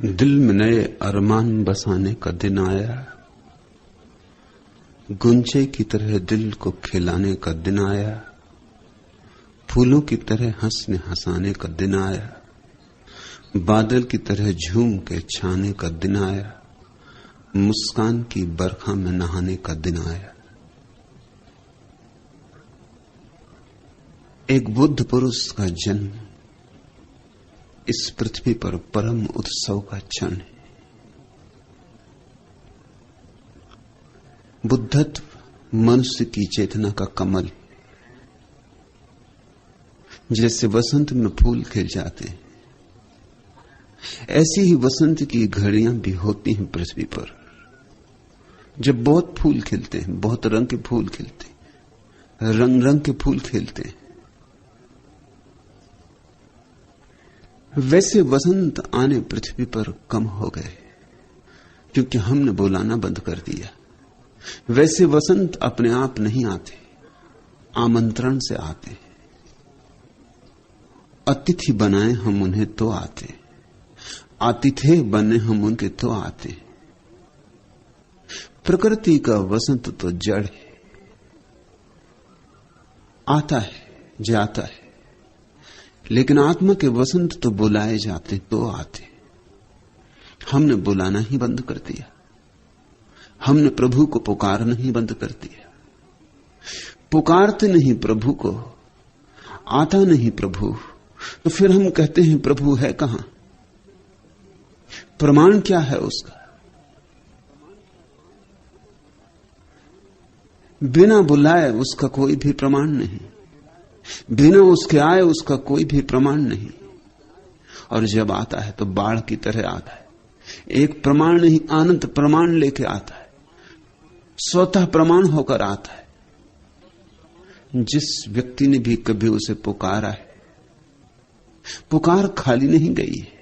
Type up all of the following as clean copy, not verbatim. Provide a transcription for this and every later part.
दिल में नए अरमान बसाने का दिन आया, गुंजे की तरह दिल को खिलाने का दिन आया, फूलों की तरह हंसने हंसाने का दिन आया, बादल की तरह झूम के छाने का दिन आया, मुस्कान की बरखा में नहाने का दिन आया। एक बुद्ध पुरुष का जन्म इस पृथ्वी पर परम उत्सव का क्षण है। बुद्धत्व मनुष्य की चेतना का कमल, जैसे वसंत में फूल खिल जाते हैं, ऐसी ही वसंत की घड़ियां भी होती हैं पृथ्वी पर, जब बहुत फूल खिलते हैं, बहुत रंग के फूल खिलते हैं, रंग रंग के फूल खिलते हैं। वैसे वसंत आने पृथ्वी पर कम हो गए क्योंकि हमने बुलाना बंद कर दिया। वैसे वसंत अपने आप नहीं आते, आमंत्रण से आते। अतिथि बनाए हम उन्हें तो आते, आतिथ्य बने हम उनके तो आते। प्रकृति का वसंत तो जड़ है, आता है जाता है, लेकिन आत्मा के वसंत तो बुलाए जाते तो आते। हमने बुलाना ही बंद कर दिया, हमने प्रभु को पुकारना ही बंद कर दिया। पुकारते नहीं प्रभु को, आता नहीं प्रभु, तो फिर हम कहते हैं प्रभु है कहां? प्रमाण क्या है उसका? बिना बुलाए उसका कोई भी प्रमाण नहीं, बिना उसके आए उसका कोई भी प्रमाण नहीं। और जब आता है तो बाढ़ की तरह आता है, एक प्रमाण नहीं अनंत प्रमाण लेके आता है, स्वतः प्रमाण होकर आता है। जिस व्यक्ति ने भी कभी उसे पुकारा है, पुकार खाली नहीं गई है,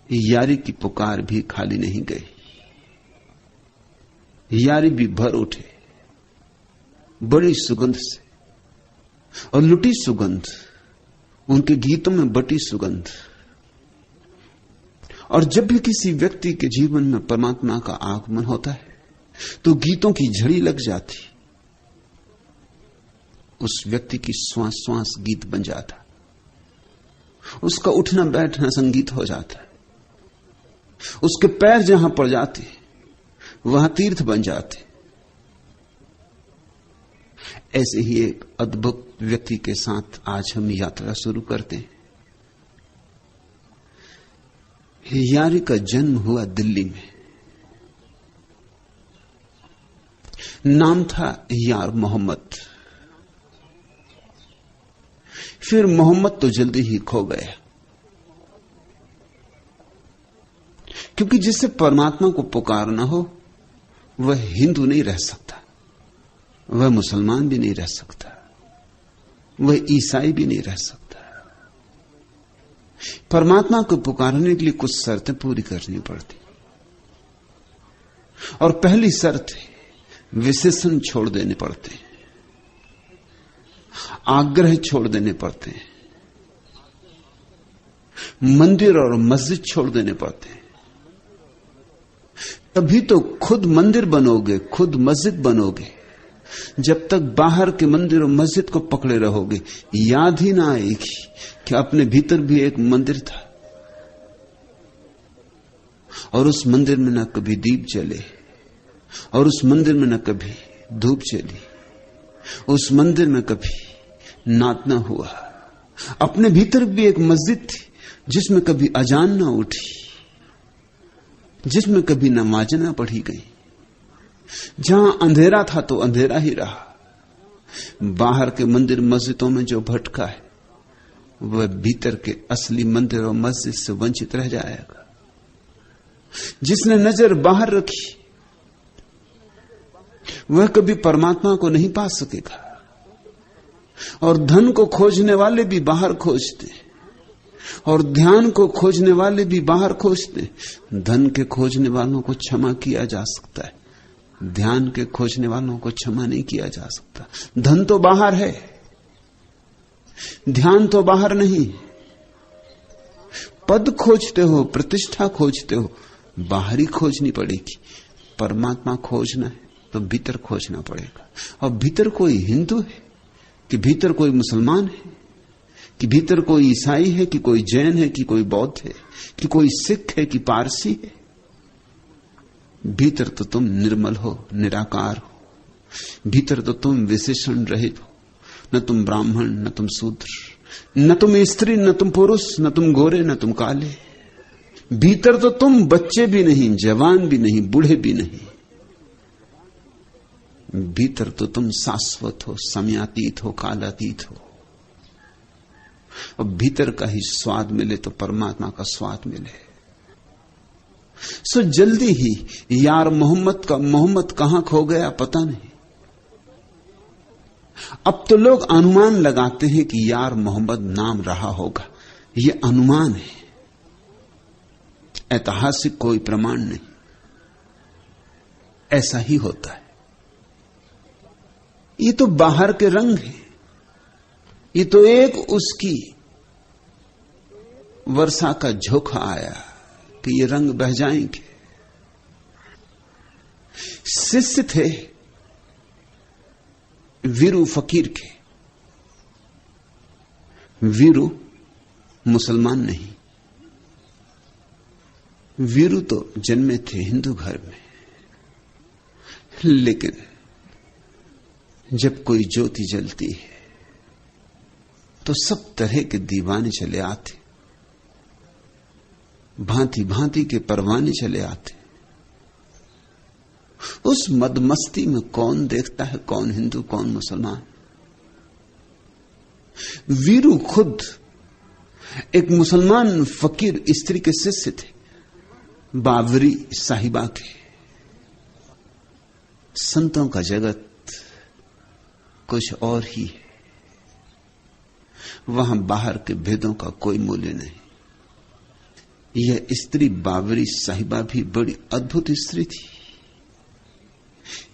यारी की पुकार भी खाली नहीं गई, यारी भी भर उठे बड़ी सुगंध से, और लुटी सुगंध, उनके गीतों में बटी सुगंध। और जब भी किसी व्यक्ति के जीवन में परमात्मा का आगमन होता है तो गीतों की झड़ी लग जाती, उस व्यक्ति की श्वास श्वास गीत बन जाता, उसका उठना बैठना संगीत हो जाता है, उसके पैर जहां पड़ जाते वहां तीर्थ बन जाते। ऐसे ही एक अद्भुत व्यक्ति के साथ आज हम यात्रा शुरू करते हैं। यारी का जन्म हुआ दिल्ली में, नाम था यार मोहम्मद। फिर मोहम्मद तो जल्दी ही खो गया, क्योंकि जिससे परमात्मा को पुकारना हो वह हिंदू नहीं रह सकता, वह मुसलमान भी नहीं रह सकता, वह ईसाई भी नहीं रह सकता। परमात्मा को पुकारने के लिए कुछ शर्तें पूरी करनी पड़ती, और पहली शर्त है विशेषण छोड़ देने पड़ते हैं, आग्रह छोड़ देने पड़ते हैं, मंदिर और मस्जिद छोड़ देने पड़ते हैं। तभी तो खुद मंदिर बनोगे, खुद मस्जिद बनोगे। जब तक बाहर के मंदिर और मस्जिद को पकड़े रहोगे, याद ही ना आएगी कि अपने भीतर भी एक मंदिर था, और उस मंदिर में न कभी दीप जले, और उस मंदिर में न कभी धूप जली, उस मंदिर में कभी नाद न हुआ। अपने भीतर भी एक मस्जिद थी जिसमें कभी अजान न उठी, जिसमें कभी नमाज न पढ़ी गई। जहां अंधेरा था तो अंधेरा ही रहा। बाहर के मंदिर मस्जिदों में जो भटका है वह भीतर के असली मंदिर और मस्जिद से वंचित रह जाएगा। जिसने नजर बाहर रखी वह कभी परमात्मा को नहीं पा सकेगा। और धन को खोजने वाले भी बाहर खोजते, और ध्यान को खोजने वाले भी बाहर खोजते। धन के खोजने वालों को क्षमा किया जा सकता है, ध्यान के खोजने वालों को क्षमा नहीं किया जा सकता। धन तो बाहर है, ध्यान तो बाहर नहीं। पद खोजते हो, प्रतिष्ठा खोजते हो, बाहरी खोजनी पड़ेगी। परमात्मा खोजना है तो भीतर खोजना पड़ेगा। और भीतर कोई हिंदू है कि भीतर कोई मुसलमान है, कि भीतर कोई ईसाई है, कि कोई जैन है, कि कोई बौद्ध है, कि कोई सिख है, कि पारसी है। भीतर तो तुम निर्मल हो, निराकार हो। भीतर तो तुम विशेषण रहित हो। न तुम ब्राह्मण, न तुम शूद्र, न तुम स्त्री, न तुम पुरुष, न तुम गोरे, न तुम काले। भीतर तो तुम बच्चे भी नहीं, जवान भी नहीं, बूढ़े भी नहीं। भीतर तो तुम शाश्वत हो, समयातीत हो, कालातीत हो। और भीतर का ही स्वाद मिले तो परमात्मा का स्वाद मिले। सो जल्दी ही यार मोहम्मद कहां खो गया पता नहीं। अब तो लोग अनुमान लगाते हैं कि यार मोहम्मद नाम रहा होगा। यह अनुमान है, ऐतिहासिक कोई प्रमाण नहीं। ऐसा ही होता है। ये तो बाहर के रंग है। ये तो एक उसकी वर्षा का झोंका आया कि ये रंग बह जाएंगे। शिष्य थे वीरू फकीर के। वीरू मुसलमान नहीं, वीरू तो जन्मे थे हिंदू घर में। लेकिन जब कोई ज्योति जलती है तो सब तरह के दीवाने चले आते, भांति भांति के परवाने चले आते। उस मदमस्ती में कौन देखता है कौन हिंदू कौन मुसलमान। वीरू खुद एक मुसलमान फकीर स्त्री के शिष्य थे, बावरी साहिबा के। संतों का जगत कुछ और ही है। वहां बाहर के भेदों का कोई मूल्य नहीं। यह स्त्री बावरी साहिबा भी बड़ी अद्भुत स्त्री थी।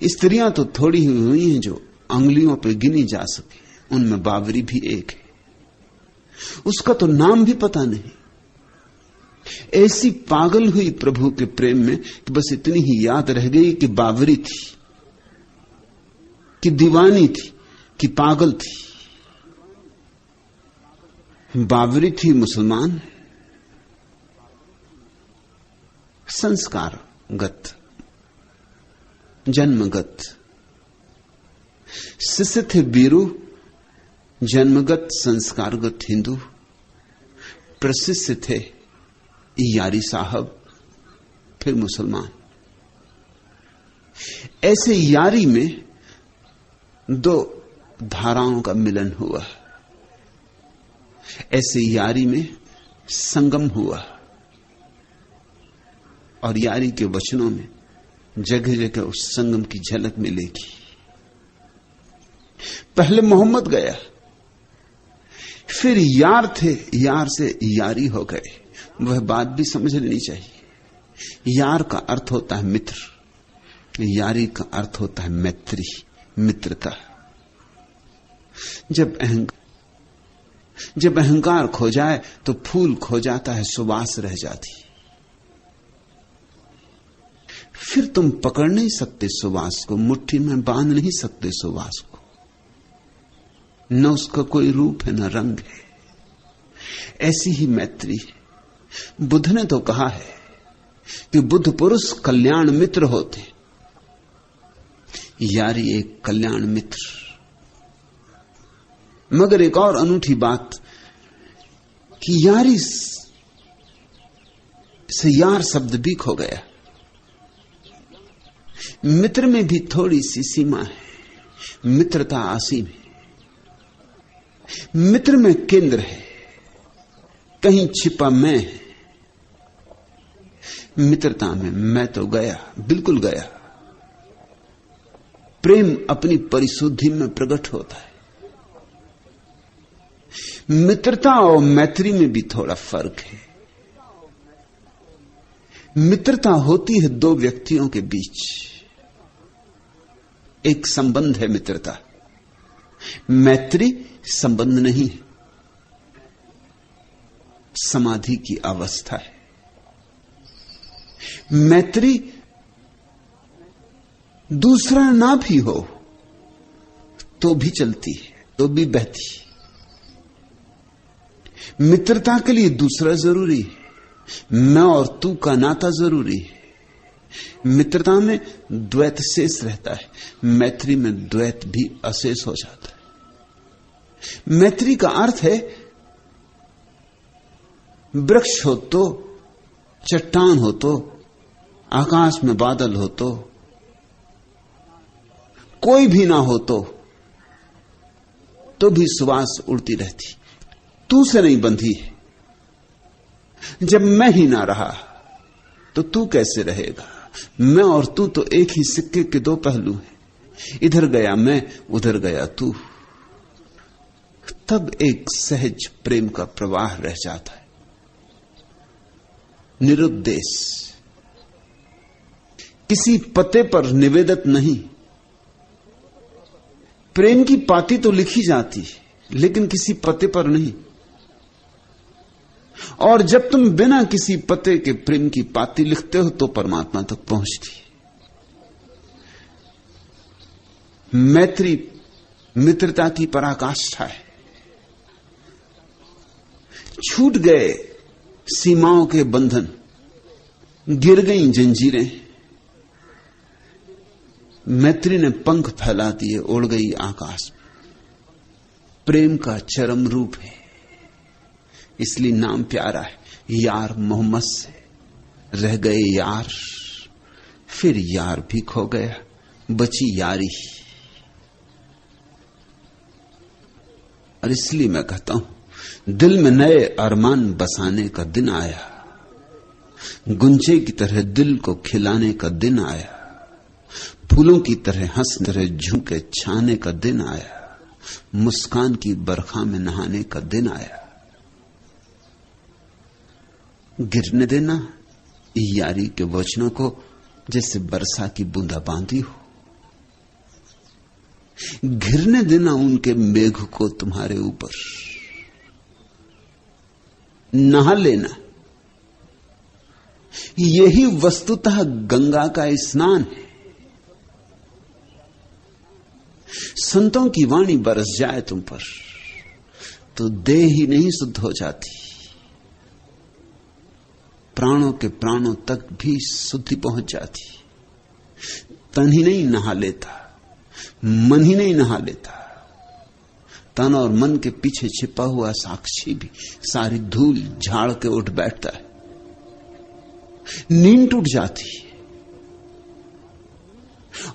स्त्रियां तो थोड़ी ही हुई हैं जो अंगुलियों पर गिनी जा सके, उनमें बावरी भी एक है। उसका तो नाम भी पता नहीं। ऐसी पागल हुई प्रभु के प्रेम में कि बस इतनी ही याद रह गई कि बावरी थी, कि दीवानी थी, कि पागल थी। बावरी थी मुसलमान, संस्कारगत, जन्मगत। शिष्य थे वीरू, जन्मगत संस्कारगत हिंदू। प्रशिष्य थे यारी साहब, फिर मुसलमान। ऐसे यारी में दो धाराओं का मिलन हुआ। ऐसे यारी में संगम हुआ। और यारी के वचनों में जगह जगह उस संगम की झलक मिलेगी। पहले मोहम्मद गया, फिर यार थे, यार से यारी हो गए। वह बात भी समझ लेनी चाहिए। यार का अर्थ होता है मित्र, यारी का अर्थ होता है मैत्री, मित्रता। जब अहंकार खो जाए तो फूल खो जाता है, सुवास रह जाती। फिर तुम पकड़ नहीं सकते सुवास को, मुट्ठी में बांध नहीं सकते सुवास को। न उसका कोई रूप है न रंग है। ऐसी ही मैत्री है। बुद्ध ने तो कहा है कि बुद्ध पुरुष कल्याण मित्र होते। यारी एक कल्याण मित्र। मगर एक और अनूठी बात कि यारी से यार शब्द भी खो गया। मित्र में भी थोड़ी सी सीमा है, मित्रता असीम है। मित्र में केंद्र है, कहीं छिपा मैं है। मित्रता में मैं तो गया, बिल्कुल गया। प्रेम अपनी परिशुद्धि में प्रकट होता है। मित्रता और मैत्री में भी थोड़ा फर्क है। मित्रता होती है दो व्यक्तियों के बीच, एक संबंध है मित्रता। मैत्री संबंध नहीं है। समाधि की अवस्था है। मैत्री दूसरा ना भी हो तो भी चलती है, तो भी बहती है। मित्रता के लिए दूसरा जरूरी है, मैं और तू का नाता जरूरी है। मित्रता में द्वैत शेष रहता है, मैत्री में द्वैत भी अशेष हो जाता है। मैत्री का अर्थ है वृक्ष हो तो, चट्टान हो तो, आकाश में बादल हो तो, कोई भी ना हो तो भी सुवास उड़ती रहती। तू से नहीं बंधी है। जब मैं ही ना रहा तो तू कैसे रहेगा? मैं और तू तो एक ही सिक्के के दो पहलू हैं। इधर गया मैं, उधर गया तू। तब एक सहज प्रेम का प्रवाह रह जाता है, निरुद्देश, किसी पते पर निवेदित नहीं। प्रेम की पाती तो लिखी जाती है लेकिन किसी पते पर नहीं। और जब तुम बिना किसी पते के प्रेम की पाती लिखते हो तो परमात्मा तक पहुंचती है। मैत्री मित्रता की पराकाष्ठा है। छूट गए सीमाओं के बंधन, गिर गई जंजीरें, मैत्री ने पंख फैला दिए, उड़ गई आकाश में। प्रेम का चरम रूप है, इसलिए नाम प्यारा है। यार मोहम्मद से रह गए यार, फिर यार भी खो गया, बची यारी। और इसलिए मैं कहता हूं, दिल में नए अरमान बसाने का दिन आया, गुंजे की तरह दिल को खिलाने का दिन आया, फूलों की तरह हंसने तरह झुके छाने का दिन आया, मुस्कान की बरखा में नहाने का दिन आया। गिरने देना यारी के वचनों को जैसे वर्षा की बूंदा बांदी हो। गिरने देना उनके मेघ को तुम्हारे ऊपर। नहा लेना, यही वस्तुतः गंगा का स्नान है। संतों की वाणी बरस जाए तुम पर तो देह ही नहीं शुद्ध हो जाती, प्राणों के प्राणों तक भी शुद्धि पहुंच जाती। तन ही नहीं नहा लेता, मन ही नहीं नहा लेता, तन और मन के पीछे छिपा हुआ साक्षी भी सारी धूल झाड़ के उठ बैठता है। नींद टूट जाती है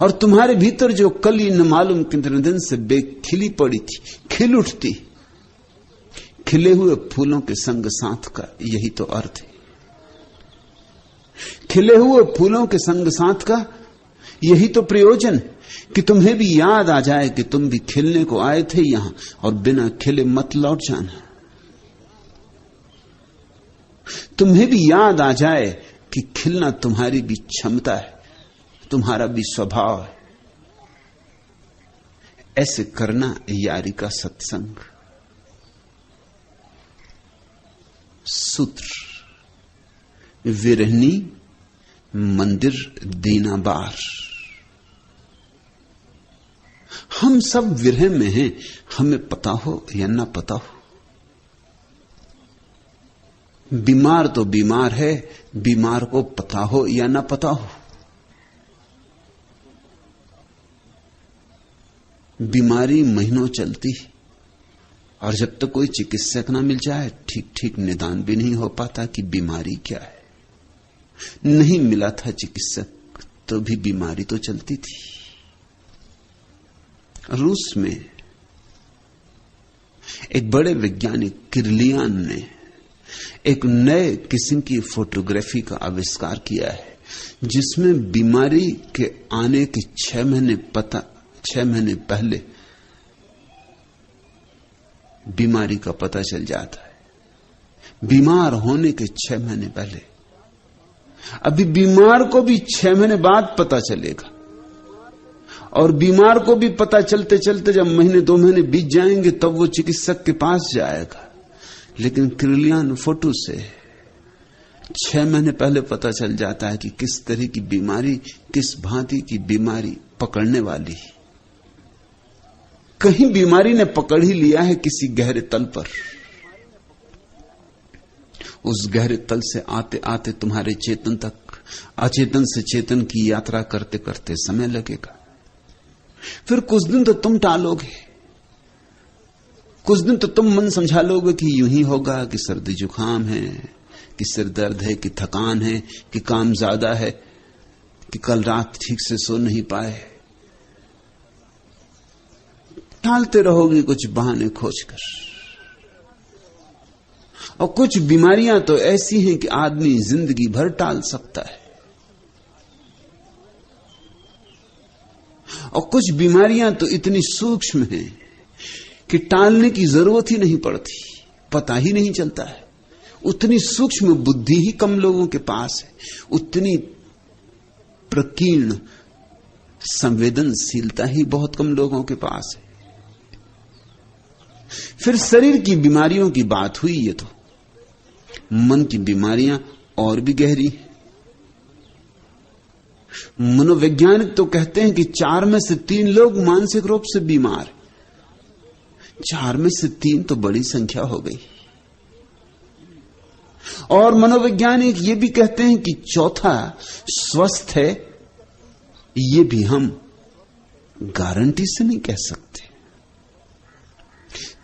और तुम्हारे भीतर जो कल ही न मालूम कितने दिन से बेखिली पड़ी थी, खिल उठती। खिले हुए फूलों के संग साथ का यही तो अर्थ है। खिले हुए फूलों के संग साथ का यही तो प्रयोजन, कि तुम्हें भी याद आ जाए कि तुम भी खिलने को आए थे यहां, और बिना खिले मत लौट जाना। तुम्हें भी याद आ जाए कि खिलना तुम्हारी भी क्षमता है, तुम्हारा भी स्वभाव है। ऐसे करना यारी का सत्संग। सूत्र, विरहनी मंदिर दीना बार। हम सब विरह में हैं, हमें पता हो या ना पता हो। बीमार तो बीमार है, बीमार को पता हो या ना पता हो। बीमारी महीनों चलती और जब तक कोई चिकित्सक ना मिल जाए ठीक ठीक निदान भी नहीं हो पाता कि बीमारी क्या है। नहीं मिला था चिकित्सक तो भी बीमारी तो चलती थी। रूस में एक बड़े वैज्ञानिक किरलियान ने एक नए किस्म की फोटोग्राफी का आविष्कार किया है, जिसमें बीमारी के आने के 6 महीने पहले बीमारी का पता चल जाता है। बीमार होने के 6 महीने पहले। अभी बीमार को भी 6 महीने बाद पता चलेगा, और बीमार को भी पता चलते चलते जब महीने 2 महीने बीत जाएंगे तब वो चिकित्सक के पास जाएगा लेकिन क्रिलियन फोटो से 6 महीने पहले पता चल जाता है कि किस तरह की बीमारी, किस भांति की बीमारी पकड़ने वाली। कहीं बीमारी ने पकड़ ही लिया है किसी गहरे तल पर। उस गहरे तल से आते आते तुम्हारे चेतन तक, अचेतन से चेतन की यात्रा करते करते समय लगेगा। फिर कुछ दिन तो तुम टालोगे, कुछ दिन तो तुम मन समझा लोगे कि यूं ही होगा, कि सर्दी जुकाम है, कि सिर दर्द है, कि थकान है, कि काम ज्यादा है, कि कल रात ठीक से सो नहीं पाए। टालते रहोगे कुछ बहाने खोजकर। और कुछ बीमारियां तो ऐसी हैं कि आदमी जिंदगी भर टाल सकता है, और कुछ बीमारियां तो इतनी सूक्ष्म हैं कि टालने की जरूरत ही नहीं पड़ती, पता ही नहीं चलता है। उतनी सूक्ष्म बुद्धि ही कम लोगों के पास है, उतनी प्रकीर्ण संवेदनशीलता ही बहुत कम लोगों के पास है। फिर शरीर की बीमारियों की बात हुई, ये तो मन की बीमारियां और भी गहरी हैं। मनोवैज्ञानिक तो कहते हैं कि 4 में से 3 लोग मानसिक रूप से बीमार। 4 में से 3 तो बड़ी संख्या हो गई। और मनोवैज्ञानिक ये भी कहते हैं कि चौथा स्वस्थ है, ये भी हम गारंटी से नहीं कह सकते।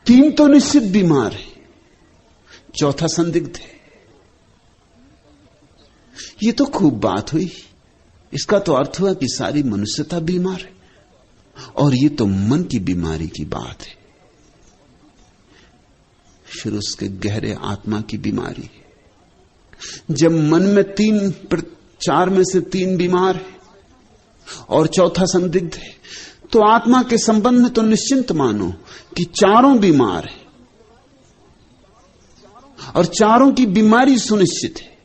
3 तो निश्चित बीमार है, चौथा संदिग्ध है। ये तो खूब बात हुई। इसका तो अर्थ हुआ कि सारी मनुष्यता बीमार है, और ये तो मन की बीमारी की बात है। फिर उसके गहरे आत्मा की बीमारी है। जब मन में 4 में से 3 बीमार है और चौथा संदिग्ध है, तो आत्मा के संबंध में तो निश्चिंत मानो कि 4 बीमार है और 4 की बीमारी सुनिश्चित है।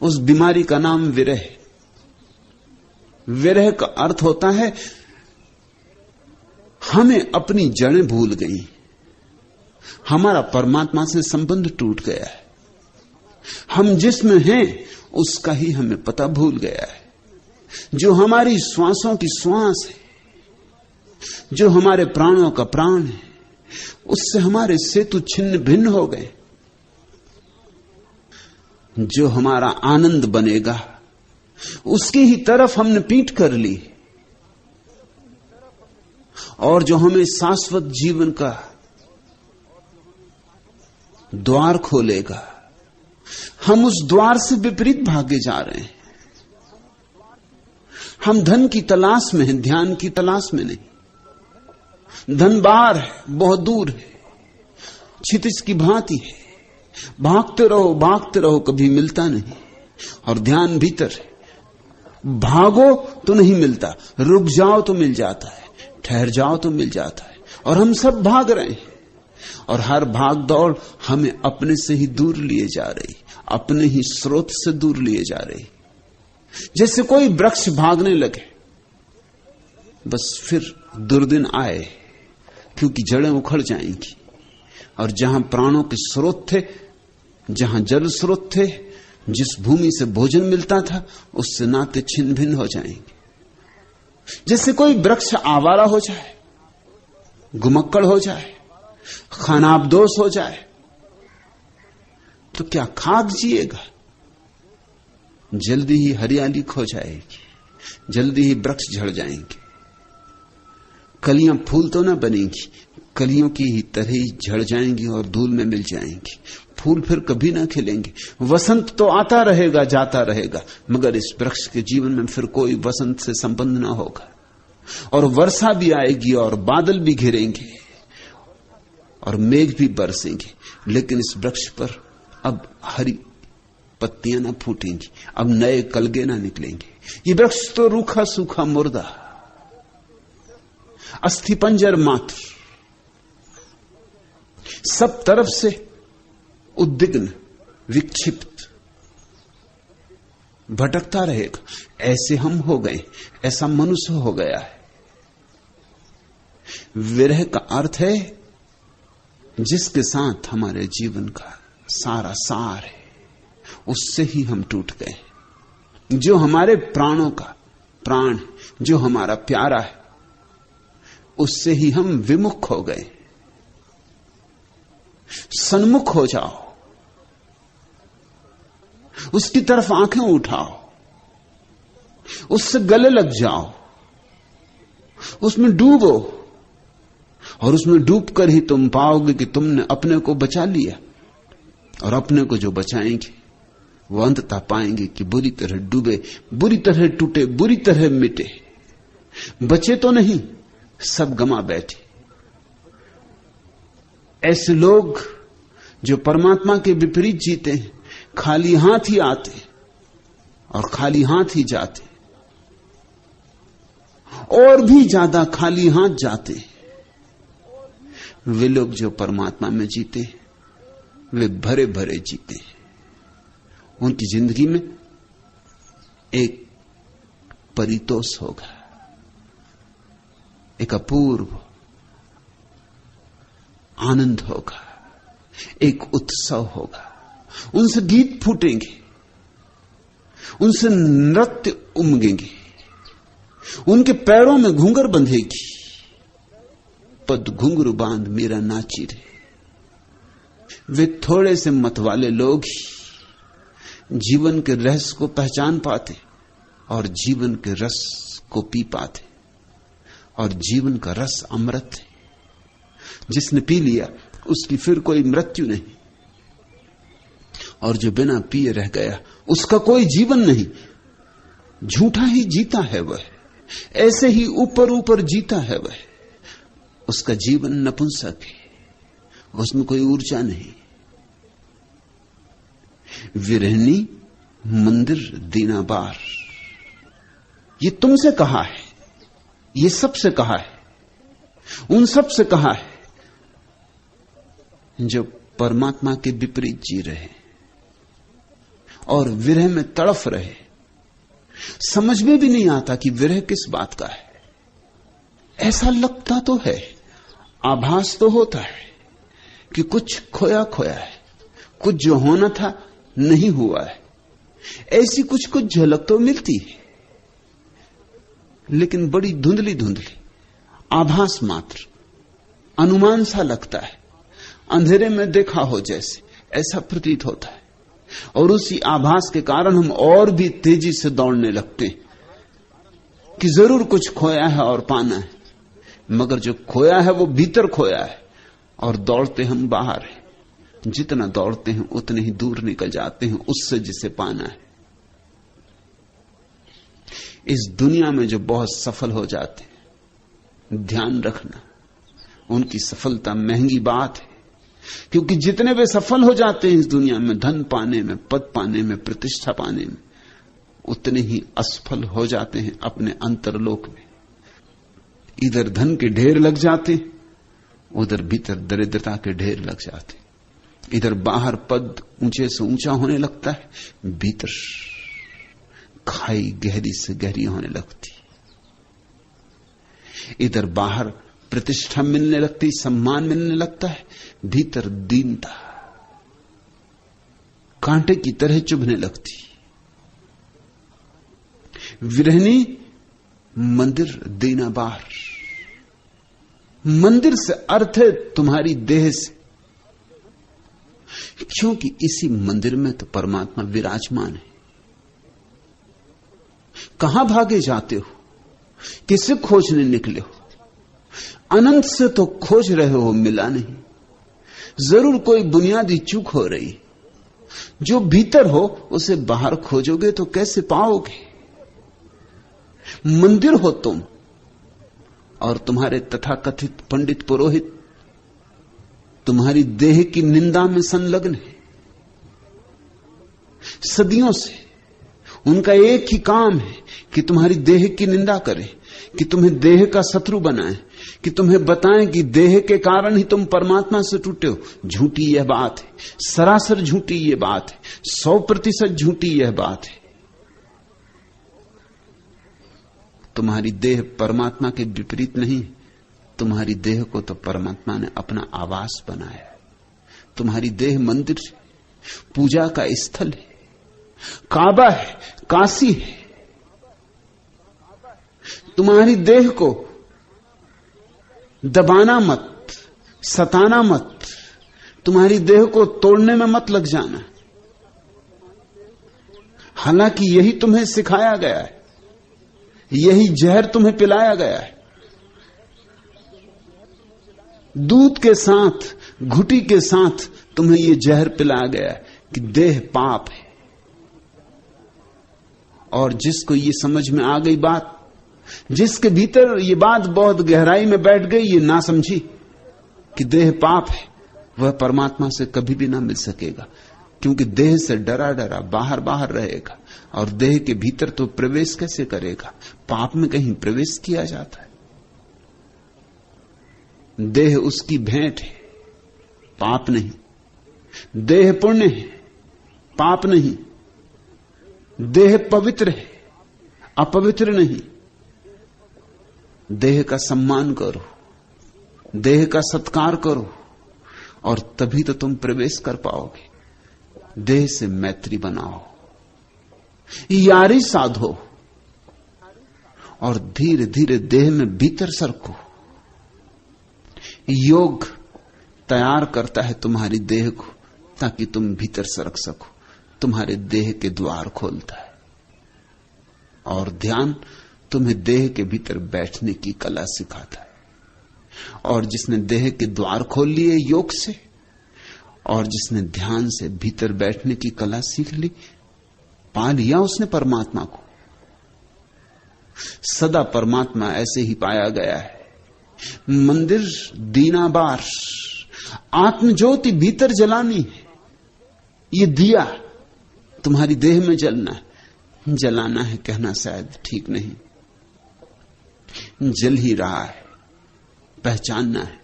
उस बीमारी का नाम विरह है। विरह का अर्थ होता है हमें अपनी जड़ें भूल गई, हमारा परमात्मा से संबंध टूट गया है, हम जिसमें हैं उसका ही हमें पता भूल गया है। जो हमारी श्वासों की श्वास है, जो हमारे प्राणों का प्राण है, उससे हमारे सेतु छिन्न भिन्न हो गए। जो हमारा आनंद बनेगा उसकी ही तरफ हमने पीठ कर ली, और जो हमें शाश्वत जीवन का द्वार खोलेगा, हम उस द्वार से विपरीत भागे जा रहे हैं। हम धन की तलाश में हैं, ध्यान की तलाश में नहीं। धन बाहर है, बहुत दूर है, क्षितिज की भांति है। भागते रहो, कभी मिलता नहीं। और ध्यान भीतर है, भागो तो नहीं मिलता, रुक जाओ तो मिल जाता है, ठहर जाओ तो मिल जाता है। और हम सब भाग रहे हैं, और हर भाग दौड़ हमें अपने से ही दूर लिए जा रही, अपने ही स्रोत से दूर लिए जा रही। जैसे कोई वृक्ष भागने लगे, बस फिर दुर्दिन आए, क्योंकि जड़ें उखड़ जाएंगी, और जहां प्राणों के स्रोत थे, जहां जल स्रोत थे, जिस भूमि से भोजन मिलता था, उससे नाते छिन्न भिन्न हो जाएंगे। जैसे कोई वृक्ष आवारा हो जाए, गुमक्कड़ हो जाए, खानाबदोश हो जाए, तो क्या खाक जिएगा? जल्दी ही हरियाली खो जाएगी, जल्दी ही वृक्ष झड़ जाएंगे। कलियां फूल तो ना बनेंगी, कलियों की ही तरह ही झड़ जाएंगी और धूल में मिल जाएंगी। फूल फिर कभी ना खिलेंगे। वसंत तो आता रहेगा, जाता रहेगा, मगर इस वृक्ष के जीवन में फिर कोई वसंत से संबंध ना होगा। और वर्षा भी आएगी और बादल भी घिरेंगे और मेघ भी बरसेंगे, लेकिन इस वृक्ष पर अब हरी पत्तियां ना फूटेंगी, अब नए कलगे ना निकलेंगे। ये वृक्ष तो रूखा सूखा मुर्दा, अस्थिपंजर मात्र, सब तरफ से उद्विग्न, विक्षिप्त, भटकता रहेगा। ऐसे हम हो गए, ऐसा मनुष्य हो गया है। विरह का अर्थ है जिसके साथ हमारे जीवन का सारा सार है, उससे ही हम टूट गए। जो हमारे प्राणों का प्राण, जो हमारा प्यारा है, उससे ही हम विमुख हो गए। सन्मुख हो जाओ, उसकी तरफ आंखें उठाओ, उससे गले लग जाओ, उसमें डूबो, और उसमें डूबकर ही तुम पाओगे कि तुमने अपने को बचा लिया। और अपने को जो बचाएंगे वो अंततः पाएंगे कि बुरी तरह डूबे, बुरी तरह टूटे, बुरी तरह मिटे। बचे तो नहीं, सब गमा बैठे। ऐसे लोग जो परमात्मा के विपरीत जीते हैं, खाली हाथ ही आते और खाली हाथ ही जाते, और भी ज्यादा खाली हाथ जाते। वे लोग जो परमात्मा में जीते, वे भरे भरे जीते। उनकी जिंदगी में एक परितोष होगा, एक अपूर्व आनंद होगा, एक उत्सव होगा। उनसे गीत फूटेंगे, उनसे नृत्य उमगेंगे, उनके पैरों में घुंघर बंधेगी। पद घुंघरू बांध मेरा नाची रे। वे थोड़े से मत वाले लोग ही जीवन के रहस्य को पहचान पाते और जीवन के रस को पी पाते। और जीवन का रस अमृत है। जिसने पी लिया उसकी फिर कोई मृत्यु नहीं, और जो बिना पिए रह गया उसका कोई जीवन नहीं। झूठा ही जीता है वह, ऐसे ही ऊपर ऊपर जीता है वह। उसका जीवन नपुंसक है, उसमें कोई ऊर्जा नहीं। विरहनी मंदिर दीनाबार, ये तुमसे कहा है, ये सबसे कहा है, उन सबसे कहा है जो परमात्मा के विपरीत जी रहे और विरह में तड़फ रहे। समझ में भी नहीं आता कि विरह किस बात का है। ऐसा लगता तो है, आभास तो होता है कि कुछ खोया खोया है, कुछ जो होना था नहीं हुआ है। ऐसी कुछ कुछ झलक तो मिलती है, लेकिन बड़ी धुंधली धुंधली, आभास मात्र, अनुमान सा लगता है, अंधेरे में देखा हो जैसे, ऐसा प्रतीत होता है। और उसी आभास के कारण हम और भी तेजी से दौड़ने लगते हैं कि जरूर कुछ खोया है और पाना है, मगर जो खोया है वो भीतर खोया है और दौड़ते हम बाहर हैं। जितना दौड़ते हैं उतने ही दूर निकल जाते हैं उससे जिसे पाना है। इस दुनिया में जो बहुत सफल हो जाते हैं, ध्यान रखना, उनकी सफलता महंगी बात है, क्योंकि जितने वे सफल हो जाते हैं इस दुनिया में, धन पाने में, पद पाने में, प्रतिष्ठा पाने में, उतने ही असफल हो जाते हैं अपने अंतरलोक में। इधर धन के ढेर लग जाते, उधर भीतर दरिद्रता के ढेर लग जाते। इधर बाहर पद ऊंचे से ऊंचा होने लगता है, भीतर खाई गहरी से गहरी होने लगती। इधर बाहर प्रतिष्ठा मिलने लगती, सम्मान मिलने लगता है, भीतर दीनता कांटे की तरह चुभने लगती। विरहनी मंदिर दीनाबार, मंदिर से अर्थ है तुम्हारी देह से, क्योंकि इसी मंदिर में तो परमात्मा विराजमान है। कहां भागे जाते हो, किसे खोजने निकले हो? अनंत से तो खोज रहे हो, मिला नहीं। जरूर कोई बुनियादी चूक हो रही। जो भीतर हो उसे बाहर खोजोगे तो कैसे पाओगे? मंदिर हो तुम, और तुम्हारे तथाकथित पंडित पुरोहित तुम्हारी देह की निंदा में संलग्न है। सदियों से उनका एक ही काम है कि तुम्हारी देह की निंदा करें, कि तुम्हें देह का शत्रु बनाएं, कि तुम्हें बताएं कि देह के कारण ही तुम परमात्मा से टूटे हो। झूठी यह बात है, सरासर झूठी यह बात है, 100% झूठी यह बात है। तुम्हारी देह परमात्मा के विपरीत नहीं, तुम्हारी देह को तो परमात्मा ने अपना आवास बनाया है। तुम्हारी देह मंदिर है, पूजा का स्थल है, काबा है, काशी है। तुम्हारी देह को दबाना मत, सताना मत, तुम्हारी देह को तोड़ने में मत लग जाना। हालांकि यही तुम्हें सिखाया गया है, यही जहर तुम्हें पिलाया गया है। दूध के साथ, घुटी के साथ तुम्हें यह जहर पिलाया गया है कि देह पाप है। और जिसको ये समझ में आ गई बात, जिसके भीतर ये बात बहुत गहराई में बैठ गई, ये ना समझी कि देह पाप है, वह परमात्मा से कभी भी ना मिल सकेगा। क्योंकि देह से डरा डरा बाहर बाहर रहेगा, और देह के भीतर तो प्रवेश कैसे करेगा? पाप में कहीं प्रवेश किया जाता है? देह उसकी भेंट है, पाप नहीं। देह पुण्य है, पाप नहीं। देह पवित्र है, अपवित्र नहीं। देह का सम्मान करो, देह का सत्कार करो, और तभी तो तुम प्रवेश कर पाओगे। देह से मैत्री बनाओ, यारी साधो, और धीरे धीरे देह में भीतर सरको। योग तैयार करता है तुम्हारी देह को, ताकि तुम भीतर सरक सको। तुम्हारे देह के द्वार खोलता है, और ध्यान तुम्हें देह के भीतर बैठने की कला सिखाता है। और जिसने देह के द्वार खोल लिए योग से, और जिसने ध्यान से भीतर बैठने की कला सीख ली, पा लिया उसने परमात्मा को। सदा परमात्मा ऐसे ही पाया गया है। मंदिर दीनाबार, आत्मज्योति भीतर जलानी है। ये दिया तुम्हारी देह में जलना है। जलाना है कहना शायद ठीक नहीं, जल ही रहा है। पहचानना है,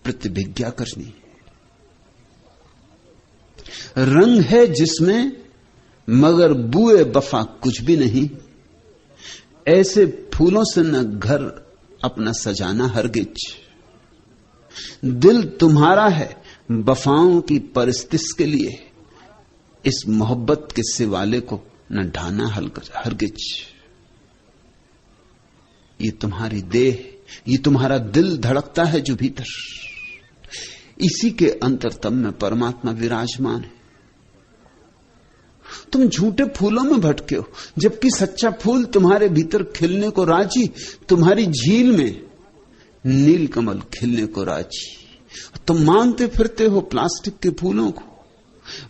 प्रतिभिज्ञा करनी है। रंग है जिसमें मगर बुए वफा कुछ भी नहीं। ऐसे फूलों से न घर अपना सजाना हरगिज। दिल तुम्हारा है वफाओं की परिस्थिति के लिए, इस मोहब्बत के सिवाले को न ढाना हरगिज। ये तुम्हारी देह, ये तुम्हारा दिल धड़कता है जो भीतर, इसी के अंतरतम में परमात्मा विराजमान है। तुम झूठे फूलों में भटके हो, जबकि सच्चा फूल तुम्हारे भीतर खिलने को राजी। तुम्हारी झील में नीलकमल खिलने को राजी। तुम मांगते फिरते हो प्लास्टिक के फूलों को,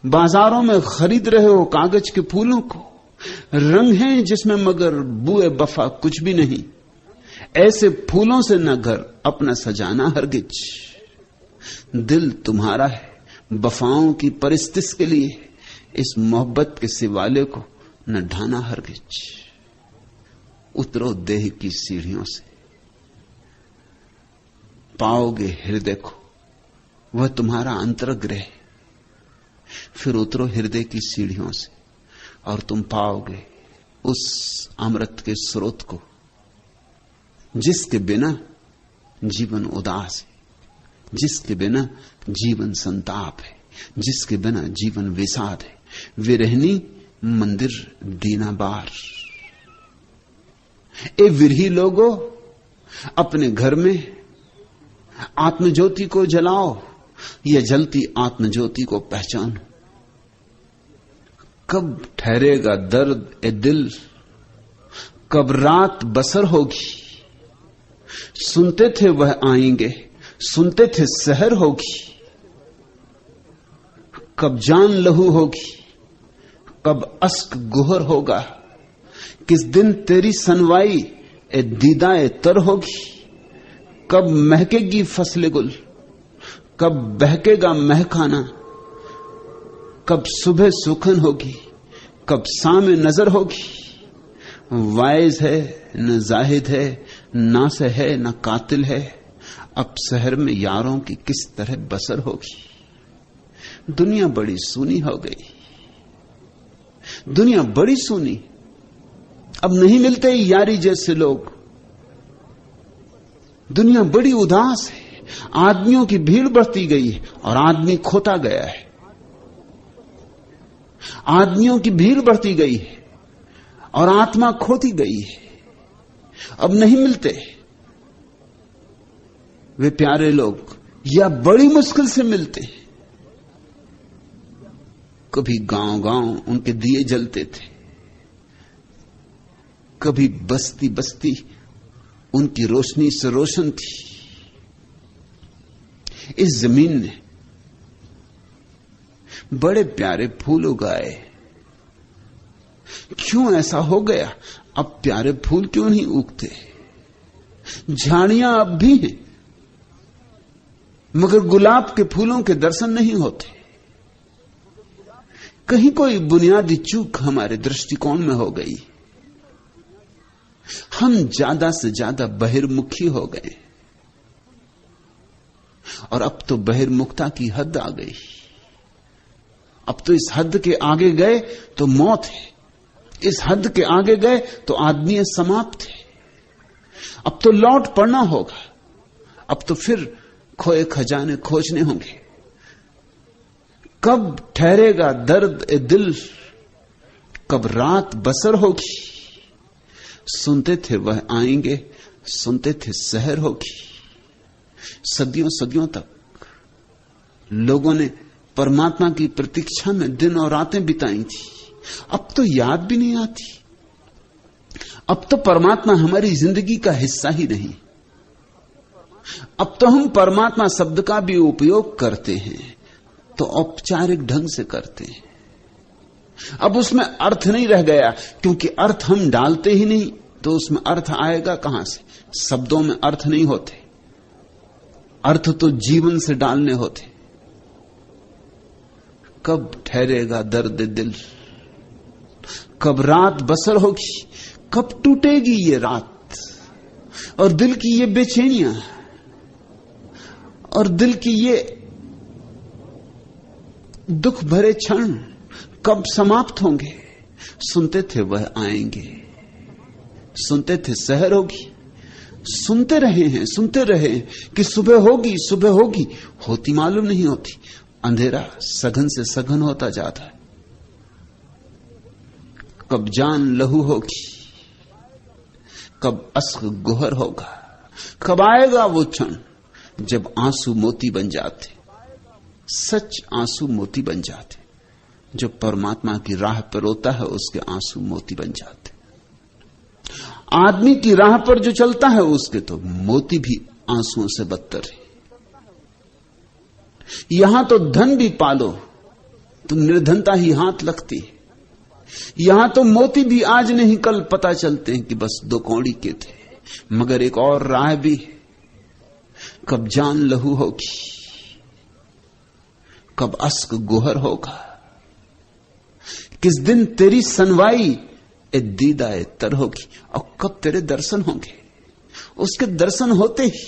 बाजारों में खरीद रहे हो कागज के फूलों को। रंग है जिसमें मगर बुए वफा कुछ भी नहीं। ऐसे फूलों से न घर अपना सजाना हरगिज। दिल तुम्हारा है वफाओं की परिस्थिति के लिए, इस मोहब्बत के सिवाले को न ढाना हरगिज। उतरो देह की सीढ़ियों से, पाओगे हृदय को, वह तुम्हारा अंतर्गृह। फिर उतरो हृदय की सीढ़ियों से और तुम पाओगे उस अमृत के स्रोत को, जिसके बिना जीवन उदास है, जिसके बिना जीवन संताप है, जिसके बिना जीवन विषाद है। विरहनी मंदिर दीनाबार। ए विरही लोगो, अपने घर में आत्मज्योति को जलाओ, यह जलती आत्मज्योति को पहचानो। कब ठहरेगा दर्द ए दिल, कब रात बसर होगी। सुनते थे वह आएंगे, सुनते थे सहर होगी। कब जान लहू होगी, कब अश्क गुहर होगा। किस दिन तेरी सनवाई ए दीदाए तर होगी। कब महकेगी फसले गुल, कब बहकेगा महखाना। कब सुबह सुखन होगी, कब सामे नजर होगी। वाइज है न जाहिद है, ना से है न कातिल है। अब शहर में यारों की किस तरह बसर होगी। दुनिया बड़ी सूनी हो गई, दुनिया बड़ी सूनी। अब नहीं मिलते यारी जैसे लोग। दुनिया बड़ी उदास है, आदमियों की भीड़ बढ़ती गई है और आदमी खोता गया है। आदमियों की भीड़ बढ़ती गई है और आत्मा खोती गई है। अब नहीं मिलते वे प्यारे लोग, या बड़ी मुश्किल से मिलते। कभी गांव गांव उनके दिए जलते थे, कभी बस्ती बस्ती उनकी रोशनी से रोशन थी। इस जमीन ने बड़े प्यारे फूल उगाए। क्यों ऐसा हो गया? अब प्यारे फूल क्यों नहीं उगते? झाड़ियां अब भी हैं, मगर गुलाब के फूलों के दर्शन नहीं होते। कहीं कोई बुनियादी चूक हमारे दृष्टिकोण में हो गई। हम ज्यादा से ज्यादा बहिर्मुखी हो गए और अब तो बहिर्मुखता की हद आ गई। अब तो इस हद के आगे गए तो मौत है, इस हद के आगे गए तो आदमी समाप्त है। अब तो लौट पड़ना होगा, अब तो फिर खोए खजाने खोजने होंगे। कब ठहरेगा दर्द ए दिल, कब रात बसर होगी। सुनते थे वह आएंगे, सुनते थे सहर होगी। सदियों सदियों तक लोगों ने परमात्मा की प्रतीक्षा में दिन और रातें बिताई थी। अब तो याद भी नहीं आती। अब तो परमात्मा हमारी जिंदगी का हिस्सा ही नहीं। अब तो हम परमात्मा शब्द का भी उपयोग करते हैं तो औपचारिक ढंग से करते हैं। अब उसमें अर्थ नहीं रह गया, क्योंकि अर्थ हम डालते ही नहीं, तो उसमें अर्थ आएगा कहां से? शब्दों में अर्थ नहीं होते, अर्थ तो जीवन से डालने होते। कब ठहरेगा दर्द दिल, कब रात बसर होगी, कब टूटेगी ये रात और दिल की ये बेचैनियां और दिल की ये दुख भरे क्षण कब समाप्त होंगे? सुनते थे वह आएंगे, सुनते थे सहर होगी। सुनते रहे हैं, सुनते रहे कि सुबह होगी, सुबह होगी, होती मालूम नहीं होती। अंधेरा सघन से सघन होता जाता है। कब जान लहू होगी, कब अश्क गुहर होगा, कब आएगा वो क्षण जब आंसू मोती बन जाते, सच आंसू मोती बन जाते। जो परमात्मा की राह पर रोता है उसके आंसू मोती बन जाते। आदमी की राह पर जो चलता है उसके तो मोती भी आंसुओं से बदतर है। यहां तो धन भी पालो तो निर्धनता ही हाथ लगती है। यहां तो मोती भी आज नहीं कल पता चलते हैं कि बस 2 कौड़ी के थे। मगर एक और राह भी है, कब जान लहू होगी, कब अश्क गुहर होगा। किस दिन तेरी सनवाई ए दीदा ए तर होगी, और कब तेरे दर्शन होंगे। उसके दर्शन होते ही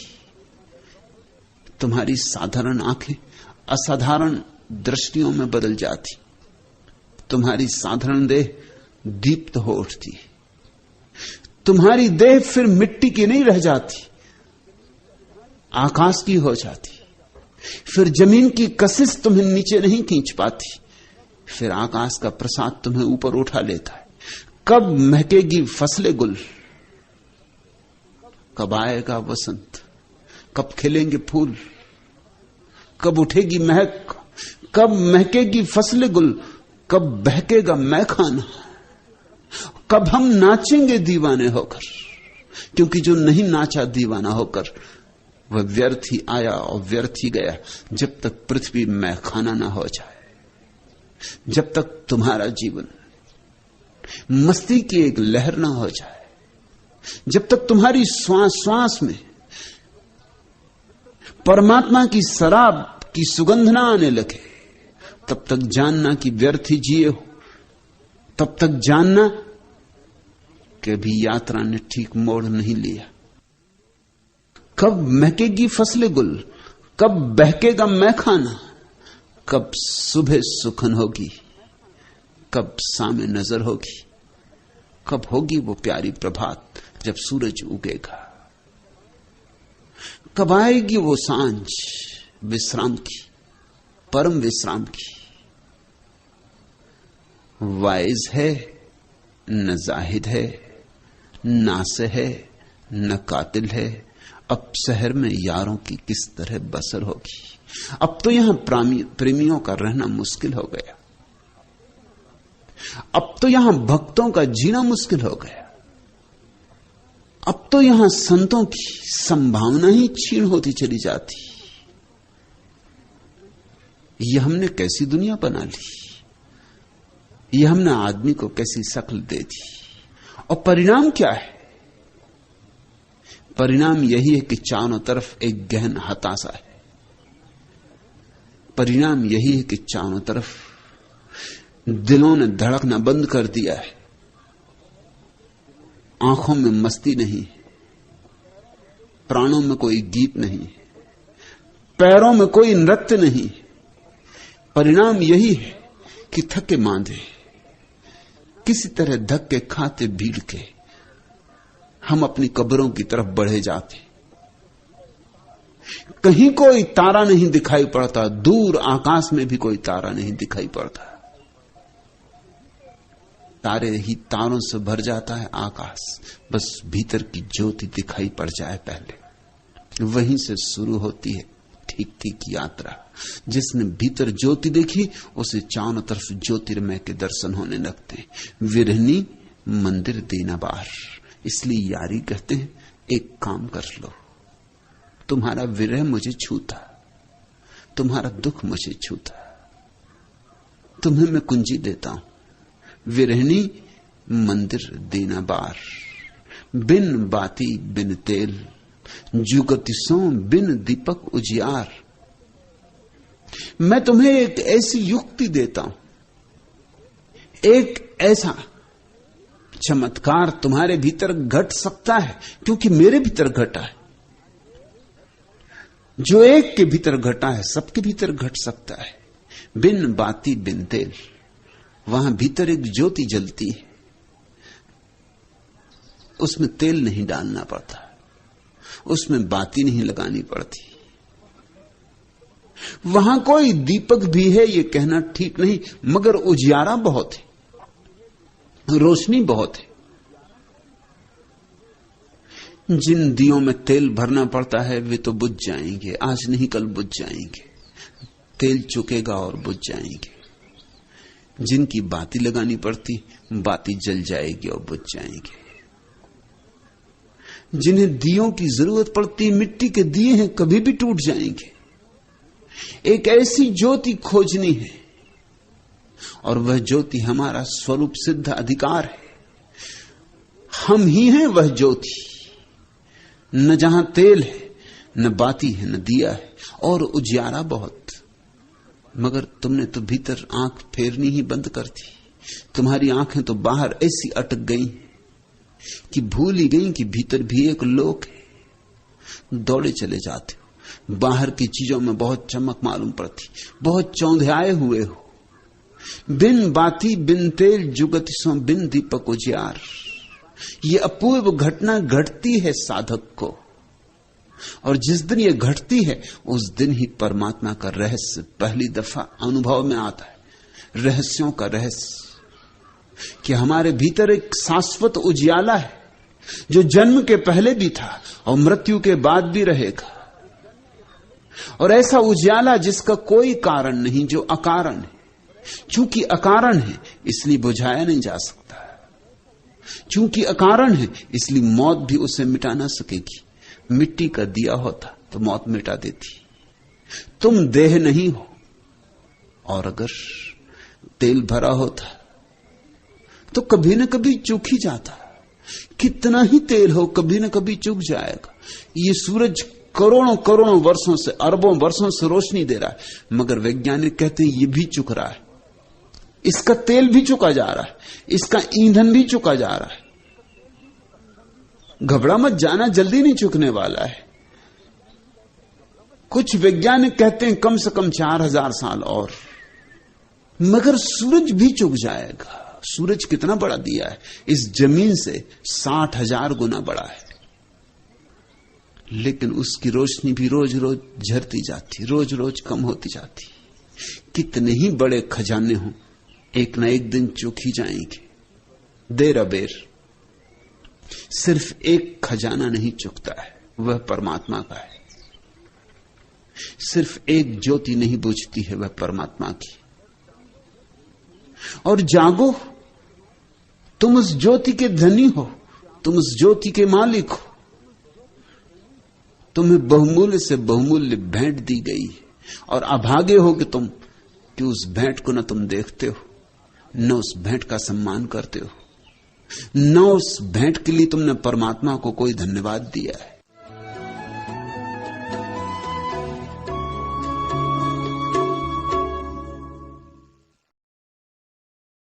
तुम्हारी साधारण आंखें असाधारण दृष्टियों में बदल जाती, तुम्हारी साधारण देह दीप्त हो उठती, तुम्हारी देह फिर मिट्टी की नहीं रह जाती, आकाश की हो जाती। फिर जमीन की कशिश तुम्हें नीचे नहीं खींच पाती, फिर आकाश का प्रसाद तुम्हें ऊपर उठा लेता है। कब महकेगी फसलें गुल, कब आएगा वसंत, कब खिलेंगे फूल, कब उठेगी महक, कब महकेगी फसलें गुल, कब बहकेगा मैखाना, कब हम नाचेंगे दीवाने होकर। क्योंकि जो नहीं नाचा दीवाना होकर वह व्यर्थ ही आया और व्यर्थ ही गया। जब तक पृथ्वी मैखाना ना हो जाए, जब तक तुम्हारा जीवन मस्ती की एक लहर ना हो जाए, जब तक तुम्हारी श्वास श्वास में परमात्मा की शराब की सुगंध ना आने लगे, तब तक जानना कि व्यर्थ ही जिए हो। तब तक जानना कि भी यात्रा ने ठीक मोड़ नहीं लिया। कब महकेगी फसलें गुल, कब बहकेगा मैखाना, कब सुबह सुखन होगी, कब सामे नजर होगी, कब होगी वो प्यारी प्रभात जब सूरज उगेगा। कब आएगी वो सांझ विश्राम की, परम विश्राम की? वाइज है न जाहिद है, नासे है न कातिल है, अब शहर में यारों की किस तरह बसर होगी। अब तो यहां प्रेमियों का रहना मुश्किल हो गया, अब तो यहां भक्तों का जीना मुश्किल हो गया, अब तो यहां संतों की संभावना ही क्षीण होती चली जाती। यह हमने कैसी दुनिया बना ली, यह हमने आदमी को कैसी शक्ल दे दी। और परिणाम क्या है? परिणाम यही है कि चारों तरफ एक गहन हताशा है। परिणाम यही है कि चारों तरफ दिलों ने धड़कना बंद कर दिया है, आंखों में मस्ती नहीं, प्राणों में कोई गीत नहीं, पैरों में कोई नृत्य नहीं। परिणाम यही है कि थके मांदे किसी तरह धक्के खाते भीड़ के हम अपनी कब्रों की तरफ बढ़े जाते। कहीं कोई तारा नहीं दिखाई पड़ता, दूर आकाश में भी कोई तारा नहीं दिखाई पड़ता। तारे ही तारों से भर जाता है आकाश, बस भीतर की ज्योति दिखाई पड़ जाए पहले। वहीं से शुरू होती है ठीक ठीक यात्रा। जिसने भीतर ज्योति देखी उसे चारों तरफ ज्योतिर्मय के दर्शन होने लगते हैं। विरहनी मंदिर दीना बार, इसलिए यारी कहते हैं एक काम कर लो, तुम्हारा विरह मुझे छूता, तुम्हारा दुख मुझे छूता, तुम्हें मैं कुंजी देता हूं। विरहनी मंदिर दीना बार, बिन बाती बिन तेल, जुगतिसों बिन दीपक उजियार। मैं तुम्हें एक ऐसी युक्ति देता हूं, एक ऐसा चमत्कार तुम्हारे भीतर घट सकता है, क्योंकि मेरे भीतर घटा है। जो एक के भीतर घटा है सबके भीतर घट सकता है। बिन बाती बिन तेल, वहां भीतर एक ज्योति जलती है, उसमें तेल नहीं डालना पड़ता, उसमें बाती नहीं लगानी पड़ती। वहां कोई दीपक भी है ये कहना ठीक नहीं, मगर उजियारा बहुत है, रोशनी बहुत है। जिन दियों में तेल भरना पड़ता है वे तो बुझ जाएंगे, आज नहीं कल बुझ जाएंगे, तेल चुकेगा और बुझ जाएंगे। जिनकी बाती लगानी पड़ती, बाती जल जाएगी और बुझ जाएंगे। जिन्हें दियों की जरूरत पड़ती, मिट्टी के दिए हैं, कभी भी टूट जाएंगे। एक ऐसी ज्योति खोजनी है, और वह ज्योति हमारा स्वरूप सिद्ध अधिकार है। हम ही हैं वह ज्योति। न जहां तेल है, न बाती है, न दिया है, और उजियारा बहुत। मगर तुमने तो भीतर आंख फेरनी ही बंद कर दी। तुम्हारी आंखें तो बाहर ऐसी अटक गई कि भूल ही गई कि भीतर भी एक लोक है। दौड़े चले जाते हो, बाहर की चीजों में बहुत चमक मालूम पड़ती, बहुत चौंधियाए हुए हो। बिन बाती बिन तेल, जुगतिसों बिन दीपक उजियार। ये अपूर्व घटना घटती है साधक को, और जिस दिन ये घटती है उस दिन ही परमात्मा का रहस्य पहली दफा अनुभव में आता है। रहस्यों का रहस्य कि हमारे भीतर एक शाश्वत उजियाला है, जो जन्म के पहले भी था और मृत्यु के बाद भी रहेगा। और ऐसा उजियाला जिसका कोई कारण नहीं, जो अकारण है। चूंकि अकारण है इसलिए बुझाया नहीं जा सकता, चूंकि अकारण है इसलिए मौत भी उसे मिटा ना सकेगी। मिट्टी का दिया होता तो मौत मिटा देती। तुम देह नहीं हो, और अगर तेल भरा होता तो कभी न कभी चूक ही जाता। कितना ही तेल हो कभी न कभी चूक जाएगा। ये सूरज करोड़ों करोड़ों वर्षों से, अरबों वर्षों से रोशनी दे रहा है, मगर वैज्ञानिक कहते हैं ये भी चुक रहा है, इसका तेल भी चुका जा रहा है, इसका ईंधन भी चुका जा रहा है। घबरा मत जाना, जल्दी नहीं चुकने वाला है। कुछ वैज्ञानिक कहते हैं कम से कम 4000 साल और, मगर सूरज भी चुक जाएगा। सूरज कितना बड़ा दिया है, इस जमीन से 60,000 गुना बड़ा है। लेकिन उसकी रोशनी भी रोज रोज झरती जाती, रोज रोज कम होती जाती। कितने ही बड़े खजाने हों, एक न एक दिन चूक ही जाएंगे, देर अबेर। सिर्फ एक खजाना नहीं चुकता है, वह परमात्मा का है। सिर्फ एक ज्योति नहीं बुझती है, वह परमात्मा की। और जागो, तुम उस ज्योति के धनी हो, तुम उस ज्योति के मालिक हो। तुम्हें बहुमूल्य से बहुमूल्य भेंट दी गई है, और अभागे हो कि तुम कि उस भेंट को न तुम देखते हो, न उस भेंट का सम्मान करते हो, न उस भेंट के लिए तुमने परमात्मा को कोई धन्यवाद दिया है।